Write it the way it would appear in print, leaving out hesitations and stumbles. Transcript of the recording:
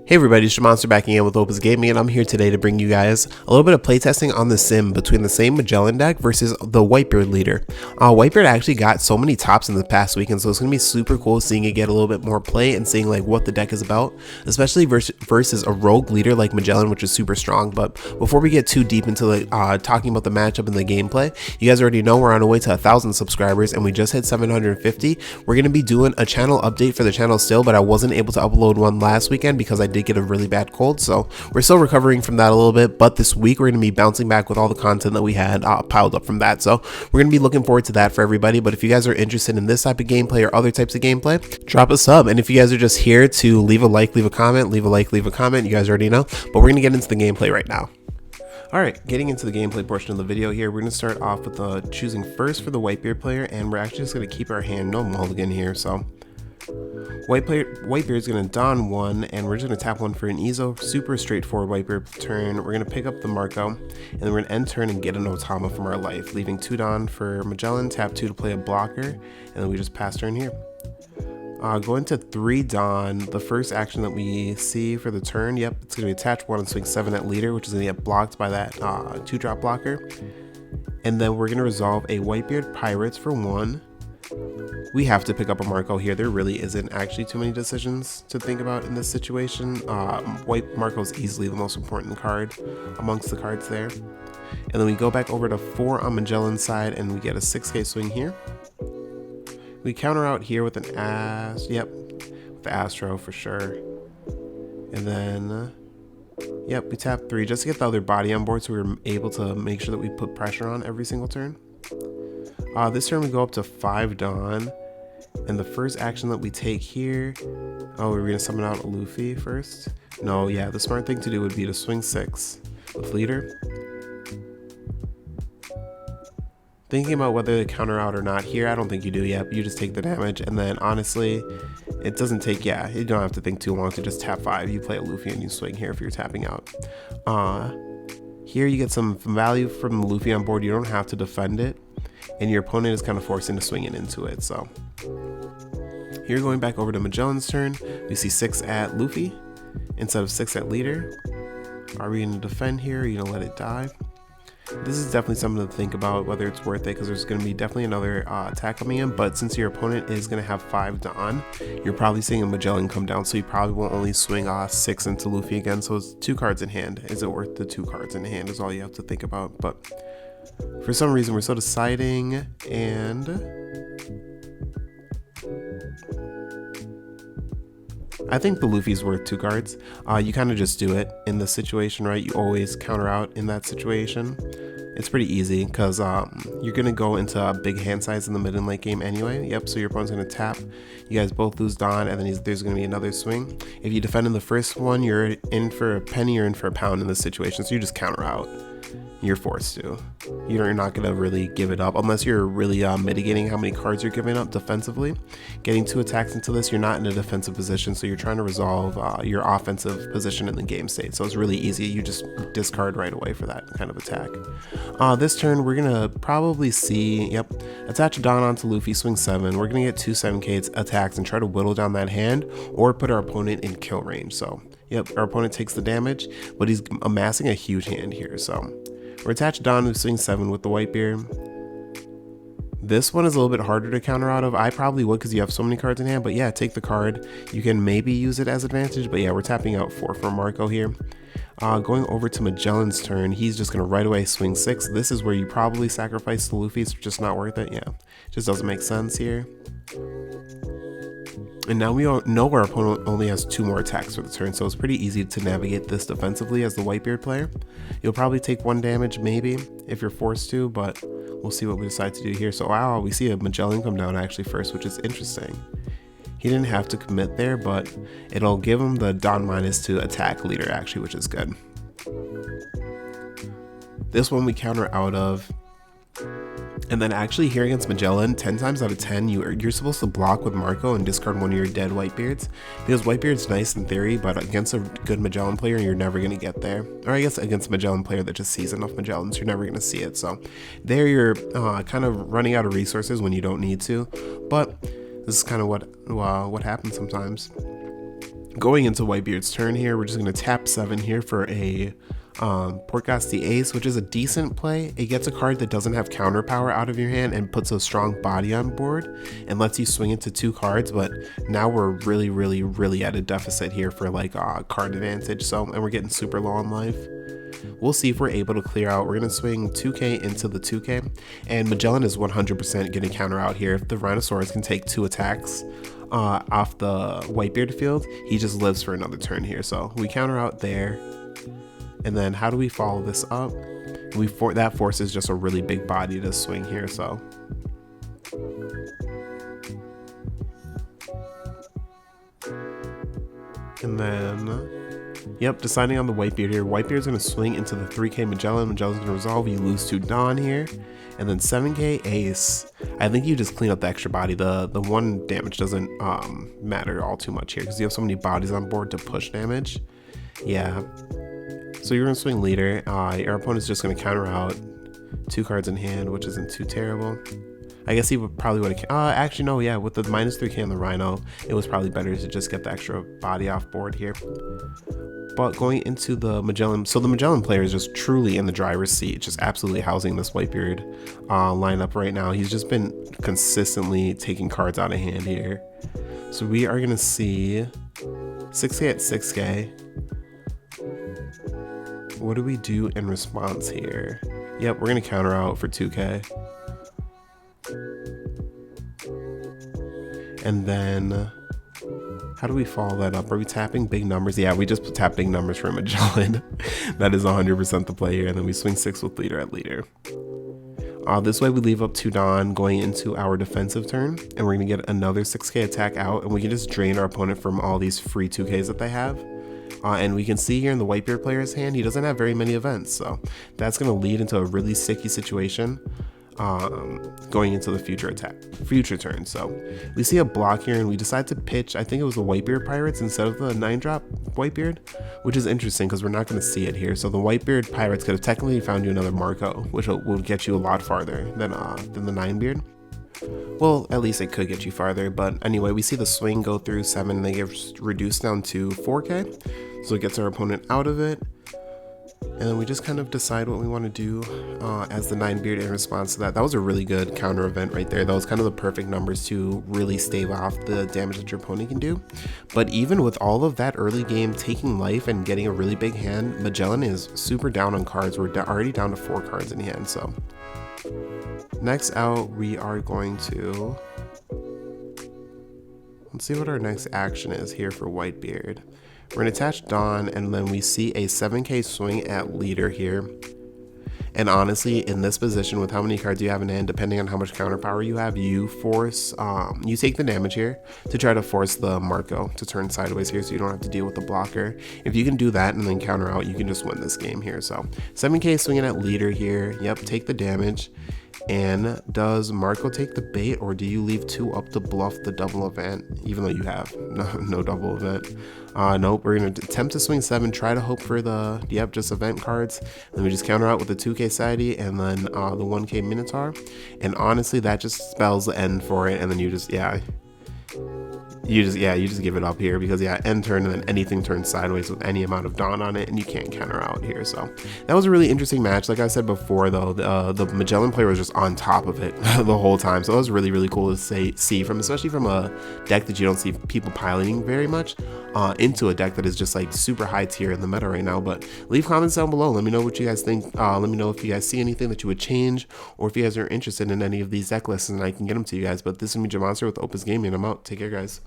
Hey everybody, it's your Monster back again with Opus Gaming, and I'm here today to bring you guys a little bit of playtesting on the sim between the same Magellan deck versus the Whitebeard leader. Whitebeard actually got so many tops in the past weekend, so it's going to be super cool seeing it get a little bit more play and seeing like what the deck is about, especially versus a rogue leader like Magellan, which is super strong. But before we get too deep into talking about the matchup and the gameplay, you guys already know we're on our way to 1,000 subscribers and we just hit 750. We're going to be doing a channel update for the channel still, but I wasn't able to upload one last weekend because I did get a really bad cold, so we're still recovering from that a little bit. But this week we're going to be bouncing back with all the content that we had piled up from that, so we're going to be looking forward to that for everybody. But if you guys are interested in this type of gameplay or other types of gameplay, drop a sub. And if you guys are just here to leave a like, leave a comment, leave a comment, you guys already know. But we're going to get into the gameplay right now. Alright, getting into the gameplay portion of the video here, we're going to start off with choosing first for the Whitebeard player, and we're actually just going to keep our hand no mulligan here. So Whitebeard is going to don one, and we're just going to tap one for an Ezo. Super straightforward Whitebeard turn. We're going to pick up the Marco, and then we're going to end turn and get an Otama from our life, leaving 2 don for Magellan, tap 2 to play a blocker, and then we just pass turn here. Going to 3 don, the first action that we see for the turn, yep, it's going to be attach 1 and swing 7 at leader, which is going to get blocked by that 2-drop blocker. And then we're going to resolve a Whitebeard Pirates for 1. We have to pick up a Marco here. There really isn't actually too many decisions to think about in this situation. White Marco is easily the most important card amongst the cards there. And then we go back over to 4 on Magellan's side, and we get a 6k swing here. We counter out here with an with the Astro for sure. And then, we tap 3 just to get the other body on board, so we're able to make sure that we put pressure on every single turn. This turn we go up to 5 don, and the first action that we take here, we're gonna summon out a Luffy first. No, yeah, the smart thing to do would be to swing 6 with leader. Thinking about whether to counter out or not here, I don't think you do yet, but you just take the damage, and then honestly, it doesn't take, you don't have to think too long to just tap 5. You play a Luffy and you swing here if you're tapping out. Here you get some value from the Luffy on board. You don't have to defend it, and your opponent is kind of forced into swinging into it. So here, going back over to Magellan's turn, we see 6 at Luffy instead of 6 at leader. Are we going to defend here? Or are you going to let it die? This is definitely something to think about whether it's worth it, because there's going to be definitely another attack coming in. But since your opponent is going to have 5 don, you're probably seeing a Magellan come down, so you probably won't only swing 6 into Luffy again. So it's 2 cards in hand. Is it worth the 2 cards in hand is all you have to think about. But for some reason we're still deciding, and I think the Luffy's worth 2 cards. You kind of just do it in this situation, right? You always counter out in that situation. It's pretty easy because you're going to go into a big hand size in the mid and late game anyway. Yep, so your opponent's going to tap. You guys both lose don, and then there's going to be another swing. If you defend in the first one, you're in for a penny or in for a pound in this situation, so you just counter out. You're forced to. You're not going to really give it up unless you're really mitigating how many cards you're giving up defensively. Getting 2 attacks into this, you're not in a defensive position, so you're trying to resolve your offensive position in the game state. So it's really easy. You just discard right away for that kind of attack. This turn, we're going to probably see, attach a don onto Luffy, swing 7. We're going to get 2 7k attacks and try to whittle down that hand or put our opponent in kill range. So, our opponent takes the damage, but he's amassing a huge hand here. So we're attached Don who swings 7 with the Whitebeard. This one is a little bit harder to counter out of. I probably would because you have so many cards in hand, but take the card. You can maybe use it as advantage, but we're tapping out 4 from Marco here. Going over to Magellan's turn, he's just going to right away swing 6. This is where you probably sacrifice the Luffy. It's just not worth it. Just doesn't make sense here. And now we know our opponent only has 2 more attacks for the turn, so it's pretty easy to navigate this defensively as the Whitebeard player. You'll probably take 1 damage maybe if you're forced to, but we'll see what we decide to do here. So we see a Magellan come down actually first, which is interesting. He didn't have to commit there, but it'll give him the don minus to attack leader actually, which is good. This one we counter out of. And then actually here against Magellan, 10 times out of 10, you're supposed to block with Marco and discard one of your dead Whitebeards, because Whitebeard's nice in theory, but against a good Magellan player, you're never going to get there. Or I guess against a Magellan player that just sees enough Magellans, you're never going to see it. So there you're kind of running out of resources when you don't need to, but this is kind of what happens sometimes. Going into Whitebeard's turn here, we're just going to tap 7 here for a Portgas the Ace, which is a decent play. It gets a card that doesn't have counter power out of your hand and puts a strong body on board and lets you swing into 2 cards, but now we're really at a deficit here for like card advantage, so, and we're getting super low on life. We'll see if we're able to clear out. We're going to swing 2k into the 2k, and Magellan is 100% going to counter out here. If the Rhinosaurus can take 2 attacks off the Whitebeard field, he just lives for another turn here, so we counter out there. And then how do we follow this up? That forces just a really big body to swing here, so. And then, yep, deciding on the Whitebeard here. Whitebeard's gonna swing into the 3k Magellan. Magellan's gonna resolve, you lose to Denn here. And then 7k Ace. I think you just clean up the extra body. The 1 damage doesn't matter all too much here because you have so many bodies on board to push damage. Yeah. So you're going to swing leader. Your opponent's just going to counter out 2 cards in hand, which isn't too terrible. I guess he probably would have... actually, no, yeah. With the minus 3k on the Rhino, it was probably better to just get the extra body off board here. But going into the Magellan... So the Magellan player is just truly in the driver's seat, just absolutely housing this Whitebeard lineup right now. He's just been consistently taking cards out of hand here. So we are going to see 6k at 6k. What do we do in response here? Yep, we're going to counter out for 2k. And then, how do we follow that up? Are we tapping big numbers? Yeah, we just tap big numbers for Magellan. That is 100% the play here. And then we swing 6 with leader at leader. This way we leave up 2 Denn going into our defensive turn. And we're going to get another 6k attack out. And we can just drain our opponent from all these free 2ks that they have. And we can see here in the Whitebeard player's hand, he doesn't have very many events. So that's going to lead into a really sticky situation going into the future turn. So we see a block here and we decide to pitch, I think it was the Whitebeard Pirates instead of the 9-drop Whitebeard, which is interesting because we're not going to see it here. So the Whitebeard Pirates could have technically found you another Marco, which will get you a lot farther than the 9-beard. Well, at least it could get you farther, but anyway, we see the swing go through 7 and they get reduced down to 4k, so it gets our opponent out of it. And then we just kind of decide what we want to do as the 9-beard in response to that. That was a really good counter event right there. That was kind of the perfect numbers to really stave off the damage that your opponent can do. But even with all of that early game taking life and getting a really big hand, Magellan is super down on cards. We're already down to 4 cards in hand, so. Next out, we are going to... Let's see what our next action is here for Whitebeard. We're going to attach Denn, and then we see a 7k swing at leader here. And honestly, in this position, with how many cards you have in hand, depending on how much counter power you have, you take the damage here to try to force the Marco to turn sideways here so you don't have to deal with the blocker. If you can do that and then counter out, you can just win this game here. So 7k swinging at leader here. Yep, take the damage. And does Marco take the bait, or do you leave 2 up to bluff the double event, even though you have no double event? Nope, we're going to attempt to swing 7, try to hope for the, just event cards. Then we just counter out with the 2k Sidey and then the 1k Minotaur. And honestly, that just spells the end for it, and then you just give it up here because end turn and then anything turns sideways with any amount of Denn on it and you can't counter out here. So that was a really interesting match. Like I said before though, the Magellan player was just on top of it the whole time. So it was really cool to see from, especially from a deck that you don't see people piloting very much into a deck that is just like super high tier in the meta right now. But leave comments down below. Let me know what you guys think. Let me know if you guys see anything that you would change or if you guys are interested in any of these deck lists and I can get them to you guys. But this is me, Monster with Opus Gaming, and I'm out. Take care, guys.